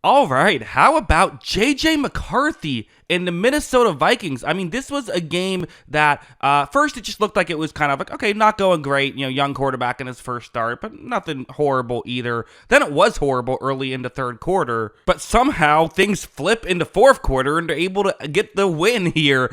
All right, how about JJ McCarthy and the Minnesota Vikings? I mean, this was a game that first it just looked like it was kind of like, okay, not going great, young quarterback in his first start, but nothing horrible either. Then it was horrible early in the third quarter, but somehow things flip into fourth quarter and they're able to get the win here.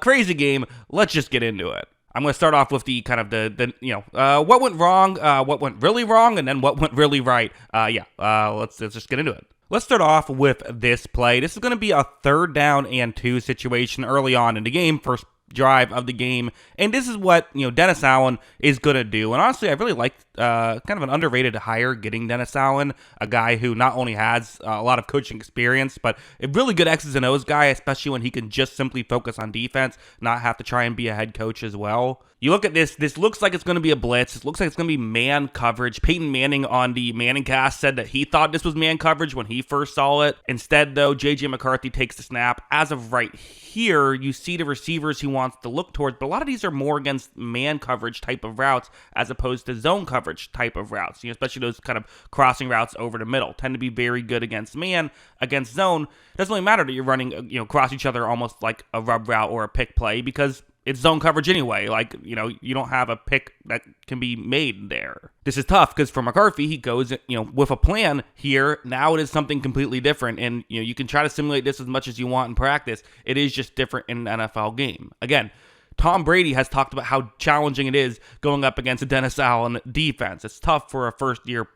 Crazy game. Let's just get into it. I'm going to start off with the kind of what went wrong, what went really wrong, and then what went really right. Let's just get into it. Let's start off with this play. This is going to be a 3rd down and 2 situation early on in the game, first drive of the game, and this is what Dennis Allen is going to do. And honestly, I really liked kind of an underrated hire getting Dennis Allen, a guy who not only has a lot of coaching experience, but a really good X's and O's guy, especially when he can just simply focus on defense, not have to try and be a head coach as well. You look at this looks like it's going to be a blitz. It looks like it's going to be man coverage. Peyton Manning on the Manning cast said that he thought this was man coverage when he first saw it. Instead, though, JJ McCarthy takes the snap. As of right here, you see the receivers he wants to look towards, but a lot of these are more against man coverage type of routes as opposed to zone coverage type of routes. Especially those kind of crossing routes over the middle tend to be very good against man. Against zone, it doesn't really matter that you're running, cross each other almost like a rub route or a pick play because it's zone coverage anyway. You don't have a pick that can be made there. This is tough because for McCarthy, he goes, with a plan here. Now it is something completely different. And, you can try to simulate this as much as you want in practice. It is just different in an NFL game. Again, Tom Brady has talked about how challenging it is going up against a Dennis Allen defense. It's tough for a first-year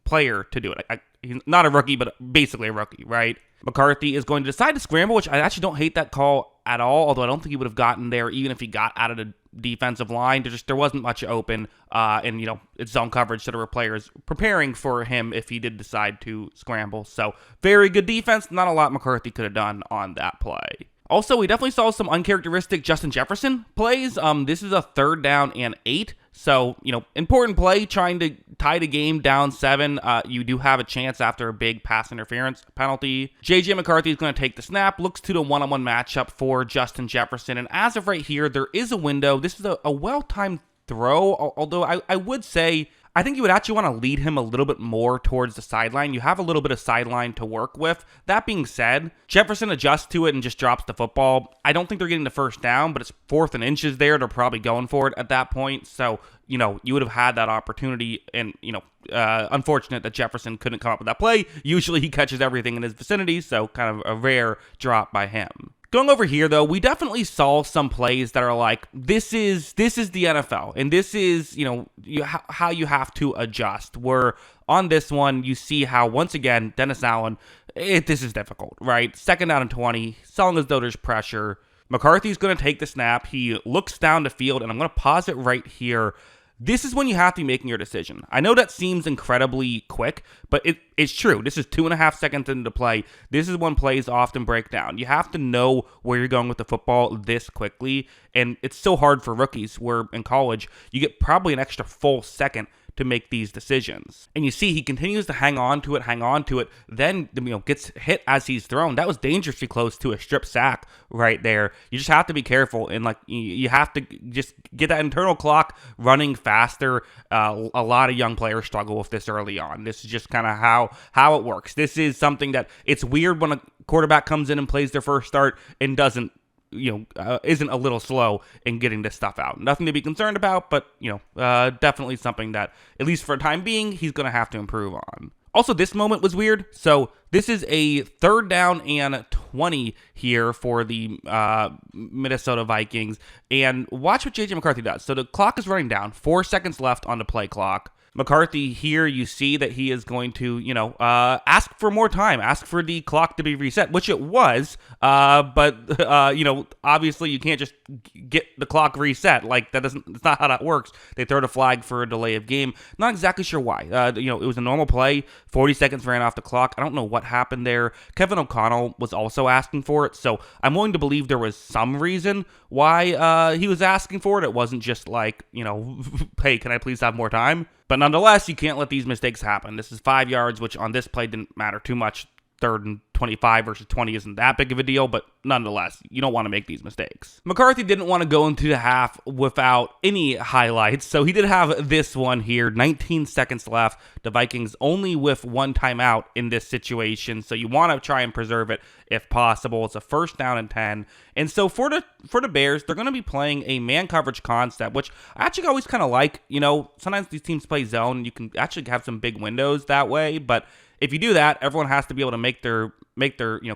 player to do it. He's not a rookie, but basically a rookie, right? McCarthy is going to decide to scramble, which I actually don't hate that call at all, although I don't think he would have gotten there even if he got out of the defensive line. There wasn't much open, and it's zone coverage, so there were players preparing for him if he did decide to scramble. So very good defense, not a lot McCarthy could have done on that play. Also, we definitely saw some uncharacteristic Justin Jefferson plays. This is a 3rd down and 8. So, important play, trying to tie the game down 7. You do have a chance after a big pass interference penalty. JJ McCarthy is going to take the snap, looks to the one-on-one matchup for Justin Jefferson. And as of right here, there is a window. This is a well-timed throw, although I would say I think you would actually want to lead him a little bit more towards the sideline. You have a little bit of sideline to work with. That being said, Jefferson adjusts to it and just drops the football. I don't think they're getting the first down, but it's 4th and inches there. They're probably going for it at that point. So, you would have had that opportunity, and, unfortunate that Jefferson couldn't come up with that play. Usually he catches everything in his vicinity, so kind of a rare drop by him. Going over here, though, we definitely saw some plays that are like, this is the NFL, and this is, how you have to adjust. Where on this one, you see how, once again, Dennis Allen, this is difficult, right? 2nd down and 20, selling as though there's pressure. McCarthy's going to take the snap. He looks down the field, and I'm going to pause it right here. This is when you have to be making your decision. I know that seems incredibly quick, but it's true. This is 2.5 seconds into play. This is when plays often break down. You have to know where you're going with the football this quickly, and it's so hard for rookies where in college you get probably an extra full second to make these decisions. And you see he continues to hang on to it, then gets hit as he's thrown. That was dangerously close to a strip sack right there. You just have to be careful, and you have to just get that internal clock running faster. A lot of young players struggle with this early on. This is just kind of how it works. This is something that it's weird when a quarterback comes in and plays their first start and doesn't isn't a little slow in getting this stuff out. Nothing to be concerned about, but, definitely something that, at least for a time being, he's going to have to improve on. Also, this moment was weird. So this is a 3rd down and 20 here for the Minnesota Vikings. And watch what JJ McCarthy does. So the clock is running down. 4 seconds left on the play clock. McCarthy here, you see that he is going to, ask for more time, ask for the clock to be reset, which it was, but obviously you can't just get the clock reset. It's not how that works. They throw the flag for a delay of game. Not exactly sure why. It was a normal play. 40 seconds ran off the clock. I don't know what happened there. Kevin O'Connell was also asking for it, so I'm willing to believe there was some reason why he was asking for it. It wasn't just hey, can I please have more time? But nonetheless, you can't let these mistakes happen. This is 5 yards, which on this play didn't matter too much. 3rd and 25 versus 20 isn't that big of a deal, but nonetheless, you don't want to make these mistakes. McCarthy didn't want to go into the half without any highlights, so he did have this one here. 19 seconds left. The Vikings only with one timeout in this situation, so you want to try and preserve it if possible. It's a 1st down and 10. And so for the Bears, they're going to be playing a man coverage concept, which I actually always kind of like. Sometimes these teams play zone. You can actually have some big windows that way, but if you do that, everyone has to be able to make their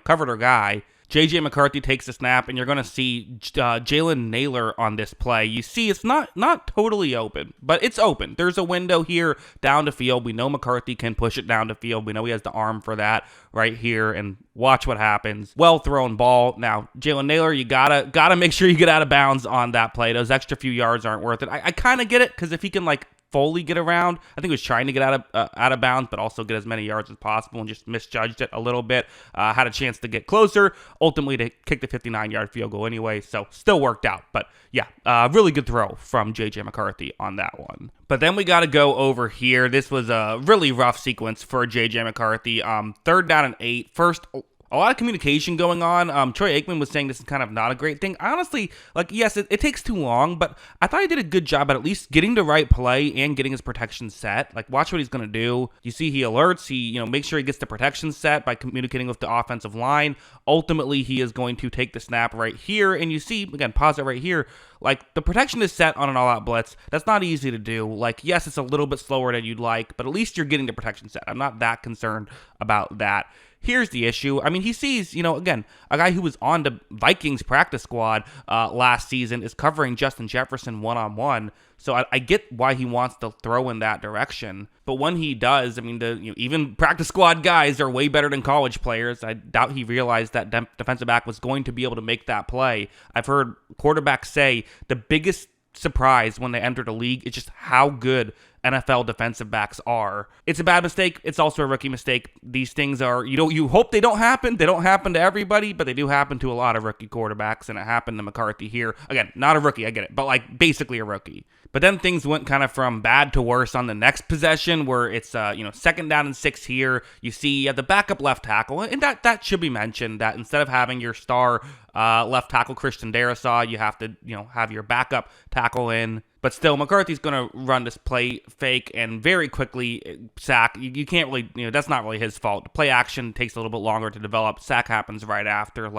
cover their guy. JJ McCarthy takes the snap, and you're going to see Jalen Naylor on this play. You see it's not totally open, but it's open. There's a window here down the field. We know McCarthy can push it down the field. We know he has the arm for that right here, and watch what happens. Well thrown ball. Now, Jalen Naylor, you gotta make sure you get out of bounds on that play. Those extra few yards aren't worth it. I kind of get it, because if he can fully get around. I think he was trying to get out of bounds, but also get as many yards as possible, and just misjudged it a little bit. Had a chance to get closer, ultimately to kick the 59-yard field goal anyway, so still worked out. But yeah, really good throw from J.J. McCarthy on that one. But then we got to go over here. This was a really rough sequence for J.J. McCarthy. 3rd down and 8. First, a lot of communication going on. Troy Aikman was saying this is kind of not a great thing. I honestly, yes, it takes too long, but I thought he did a good job at least getting the right play and getting his protection set. Watch what he's going to do. You see he alerts. He, makes sure he gets the protection set by communicating with the offensive line. Ultimately, he is going to take the snap right here, and you see, again, pause it right here. The protection is set on an all-out blitz. That's not easy to do. Yes, it's a little bit slower than you'd like, but at least you're getting the protection set. I'm not that concerned about that. Here's the issue. He sees, again, a guy who was on the Vikings practice squad last season is covering Justin Jefferson one-on-one. So I get why he wants to throw in that direction. But when he does, even practice squad guys are way better than college players. I doubt he realized that defensive back was going to be able to make that play. I've heard quarterbacks say the biggest surprise when they enter the league is just how good NFL defensive backs are. It's a bad mistake. It's also a rookie mistake. These things are, you hope they don't happen. They don't happen to everybody, but they do happen to a lot of rookie quarterbacks, and it happened to McCarthy here. Again, not a rookie, I get it, but basically a rookie. But then things went kind of from bad to worse on the next possession, where it's 2nd down and 6 here. You see the backup left tackle, and that should be mentioned, that instead of having your star left tackle Christian Darrisaw, you have to have your backup tackle in. But still, McCarthy's going to run this play fake and very quickly sack. You can't really, that's not really his fault. The play action takes a little bit longer to develop. Sack happens right after.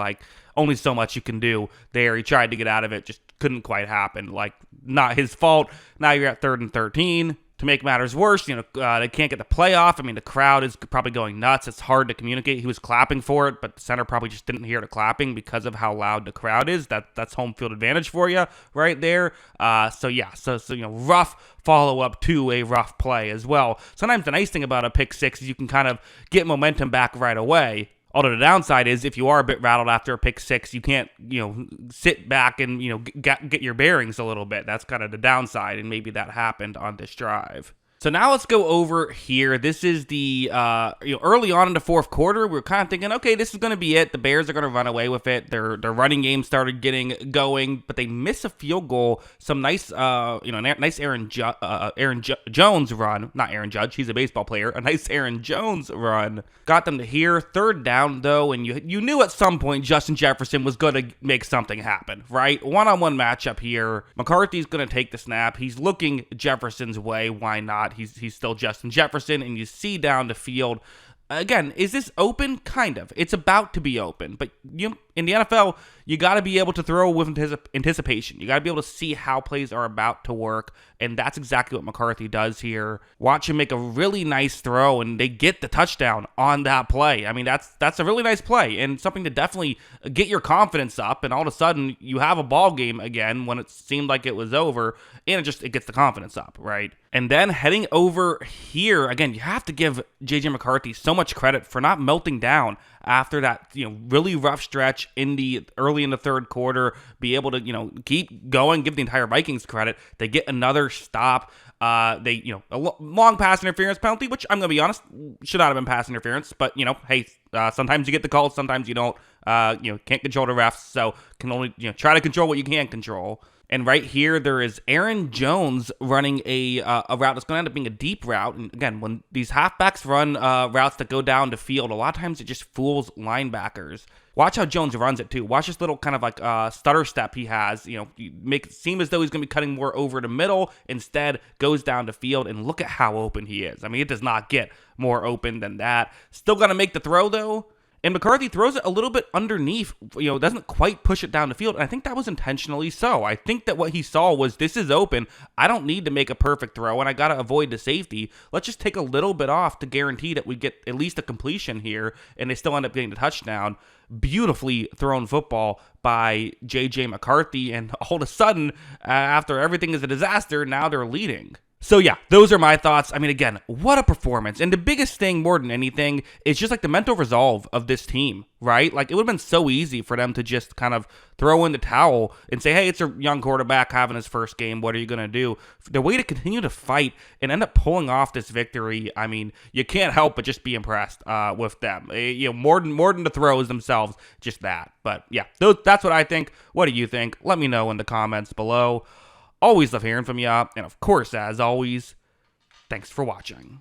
Only so much you can do there. He tried to get out of it, just couldn't quite happen. Not his fault. Now you're at 3rd and 13. To make matters worse, they can't get the play off. The crowd is probably going nuts. It's hard to communicate. He was clapping for it, but the center probably just didn't hear the clapping because of how loud the crowd is. That's home field advantage for you right there. So rough follow-up to a rough play as well. Sometimes the nice thing about a pick six is you can kind of get momentum back right away. Although the downside is if you are a bit rattled after a pick six, you can't, sit back and, get your bearings a little bit. That's kind of the downside, and maybe that happened on this drive. So now let's go over here. This is the, early on in the 4th quarter, we were kind of thinking, okay, this is going to be it. The Bears are going to run away with it. Their running game started getting going, but they miss a field goal. Some nice, nice Aaron Jones run. Not Aaron Judge, he's a baseball player. A nice Aaron Jones run. Got them to here. 3rd down, though, and you knew at some point Justin Jefferson was going to make something happen, right? One-on-one matchup here. McCarthy's going to take the snap. He's looking Jefferson's way. Why not? He's still Justin Jefferson, and you see down the field. Again, is this open? Kind of. It's about to be open, but in the NFL, you got to be able to throw with anticipation. You got to be able to see how plays are about to work, and that's exactly what McCarthy does here. Watch him make a really nice throw, and they get the touchdown on that play. That's a really nice play, and something to definitely get your confidence up, and all of a sudden, you have a ball game again when it seemed like it was over, and it gets the confidence up, right? And then heading over here, again, you have to give J.J. McCarthy so much credit for not melting down after that, really rough stretch early in the 3rd quarter, be able to, keep going, give the entire Vikings credit. They get another stop. A long pass interference penalty, which I'm going to be honest, should not have been pass interference, but, hey, sometimes you get the call, sometimes you don't, can't control the refs, so can only, try to control what you can control. And right here, there is Aaron Jones running a route that's going to end up being a deep route. And again, when these halfbacks run routes that go down to field, a lot of times it just fools linebackers. Watch how Jones runs it too. Watch this little kind of like stutter step he has. You make it seem as though he's going to be cutting more over the middle. Instead, goes down to field, and look at how open he is. I mean, it does not get more open than that. Still going to make the throw though. And McCarthy throws it a little bit underneath, doesn't quite push it down the field. And I think that was intentionally so. I think that what he saw was, this is open. I don't need to make a perfect throw, and I got to avoid the safety. Let's just take a little bit off to guarantee that we get at least a completion here, and they still end up getting the touchdown. Beautifully thrown football by JJ McCarthy. And all of a sudden, after everything is a disaster, now they're leading. So yeah, those are my thoughts. I mean, again, what a performance. And the biggest thing more than anything is just like the mental resolve of this team, right? Like, it would have been so easy for them to just kind of throw in the towel and say, hey, it's a young quarterback having his first game. What are you going to do? The way to continue to fight and end up pulling off this victory, I mean, you can't help but just be impressed with them. More than the throws themselves, just that. But yeah, that's what I think. What do you think? Let me know in the comments below. Always love hearing from you. And of course, as always, thanks for watching.